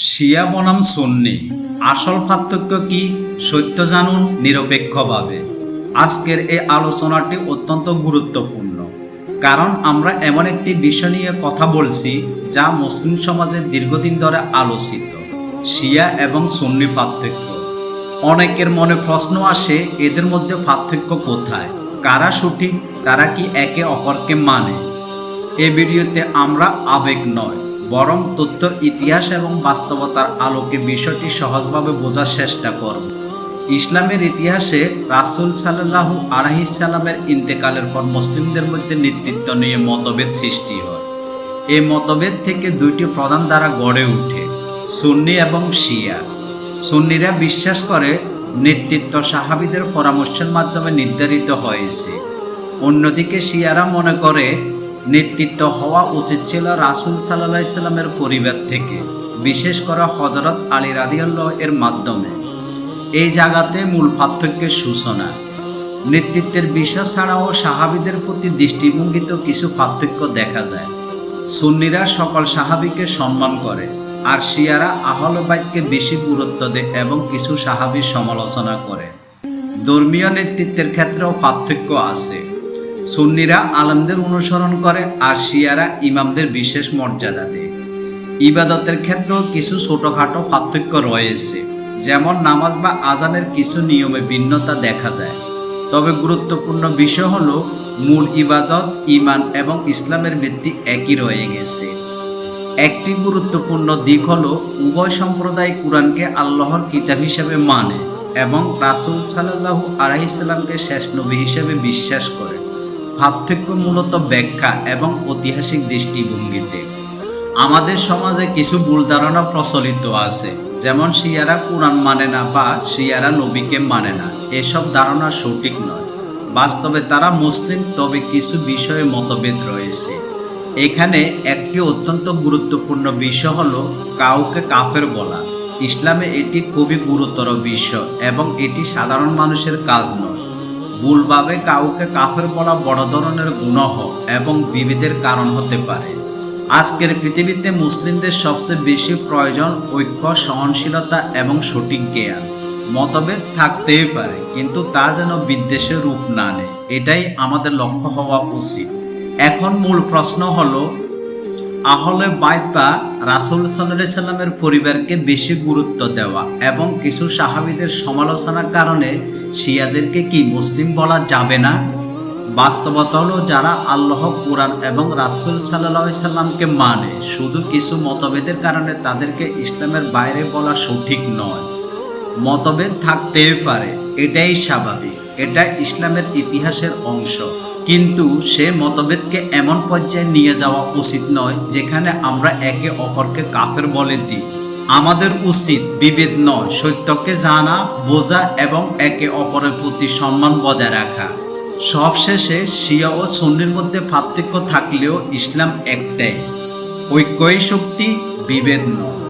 শিয়া বনাম সুন্নি আসল পার্থক্য কি? সত্য জানুন নিরপেক্ষভাবে। আজকের এই আলোচনাটি অত্যন্ত গুরুত্বপূর্ণ, কারণ আমরা এমন একটি বিষয় নিয়ে কথা বলছি যা মুসলিম সমাজে দীর্ঘদিন ধরে আলোচিত। শিয়া এবং সুন্নি পার্থক্য। অনেকের মনে প্রশ্ন আসে, এদের মধ্যে পার্থক্য কোথায়? কারা সঠিক? তারা কি একে অপরকে মানে? এই ভিডিওতে আমরা আবেগ নয়, বরং তথ্য, ইতিহাস এবং বাস্তবতার আলোকে বিষয়টি সহজভাবে বোঝার চেষ্টা করব। ইসলামের ইতিহাসে রাসূল সাল্লাল্লাহু আলাইহি সাল্লামের ইন্তেকালের পর মুসলিমদের মধ্যে নেতৃত্ব নিয়ে মতভেদ সৃষ্টি হয়। এই মতভেদ থেকে দুইটি প্রধান ধারা গড়ে ওঠে, সুন্নি এবং শিয়া। সুন্নিরা বিশ্বাস করে নেতৃত্ব সাহাবীদের পরামর্শের মাধ্যমে নির্ধারিত হয়েছে। অন্যদিকে শিয়ারা মনে করে নেতৃত্ব হওয়া উচিত ছিল রাসূল সাল্লাল্লাহু আলাইহি সাল্লামের পরিবার থেকে, বিশেষ করে হযরত আলী রাদিয়াল্লাহু এর মাধ্যমে। এই জায়গাতে মূল পার্থক্যের সূচনা। নেতৃত্বের বিষয় ছাড়াও সাহাবীদের প্রতি দৃষ্টিভঙ্গিতেও কিছু পার্থক্য দেখা যায়। সুন্নিরা সকল সাহাবীকে সম্মান করে, আর শিয়ারা আহলে বাইতকে বেশি গুরুত্ব দেয় এবং কিছু সাহাবীর সমালোচনা করে। ধর্মীয় নেতৃত্বের ক্ষেত্রেও পার্থক্য আছে। সুন্নিরা আলেমদের অনুসরণ করে, আর শিয়ারা ইমামদের বিশেষ মর্যাদা দেয়। ইবাদতের ক্ষেত্রেও কিছু ছোটখাটো পার্থক্য রয়েছে, যেমন নামাজ বা আজানের কিছু নিয়মে ভিন্নতা দেখা যায়। তবে গুরুত্বপূর্ণ বিষয় হলো মূল ইবাদত, ঈমান এবং ইসলামের ভিত্তি একই রয়ে গেছে। একটি গুরুত্বপূর্ণ দিক হলো উভয় সম্প্রদায় কুরআনকে আল্লাহর কিতাব হিসেবে মানে এবং রাসূল সাল্লাল্লাহু আলাইহি সাল্লামকে শেষ নবী হিসেবে বিশ্বাস করে। পার্থক্য মূলত ব্যাখ্যা এবং ঐতিহাসিক দৃষ্টিভঙ্গিতে। আমাদের সমাজে কিছু ভুল ধারণা প্রচলিত আছে, যেমন শিয়ারা কুরআন মানে না বা শিয়ারা নবীকে মানে না। এসব ধারণা সঠিক নয়। বাস্তবে তারা মুসলিম, তবে কিছু বিষয়ে মতভেদ রয়েছে। এখানে একটি অত্যন্ত গুরুত্বপূর্ণ বিষয় হলো কাউকে কাফের বলা। ইসলামে এটি খুবই গুরুতর বিষয় এবং এটি সাধারণ মানুষের কাজ নয়। ভুলভাবে কাউকে কাফের বলা বড় ধরনের গুনাহ এবং বিভেদের কারণ হতে পারে। আজকের পৃথিবীতে মুসলিমদের সবচেয়ে বেশি প্রয়োজন ঐক্য, সহনশীলতা এবং সঠিক জ্ঞান। মতভেদ থাকতেই পারে, কিন্তু তা যেন বিদ্বেষের রূপ না নেয়, এটাই আমাদের লক্ষ্য হওয়া উচিত। এখন মূল প্রশ্ন হলো, আহলে বাইত বা রাসূল সাল্লাল্লাহু আলাইহি সাল্লামের পরিবারকে বেশি গুরুত্ব দেওয়া এবং কিছু সাহাবীদের সমালোচনার কারণে শিয়াদেরকে কি মুসলিম বলা যাবে না? বাস্তবতা হলো, যারা আল্লাহ, কুরআন এবং রাসূল সাল্লাল্লাহু আলাইহি সাল্লামকে মানে, শুধু কিছু মতভেদের কারণে তাদেরকে ইসলামের বাইরে বলা সঠিক নয়। মতভেদ থাকতেই পারে, এটাই স্বাভাবিক, এটা ইসলামের ইতিহাসের অংশ। কিন্তু সে মতভেদকে এমন পর্যায়ে নিয়ে যাওয়া উচিত নয় যেখানে আমরা একে অপরকে কাফের বলে দিই। আমাদের উচিত বিভেদ নয়, সত্যকে জানা, বোঝা এবং একে অপরের প্রতি সম্মান বজায় রাখা। সবশেষে শিয়া ও সুন্নির মধ্যে পার্থক্য থাকলেও ইসলাম একটাই, ঐক্যই শক্তি, বিভেদ নয়।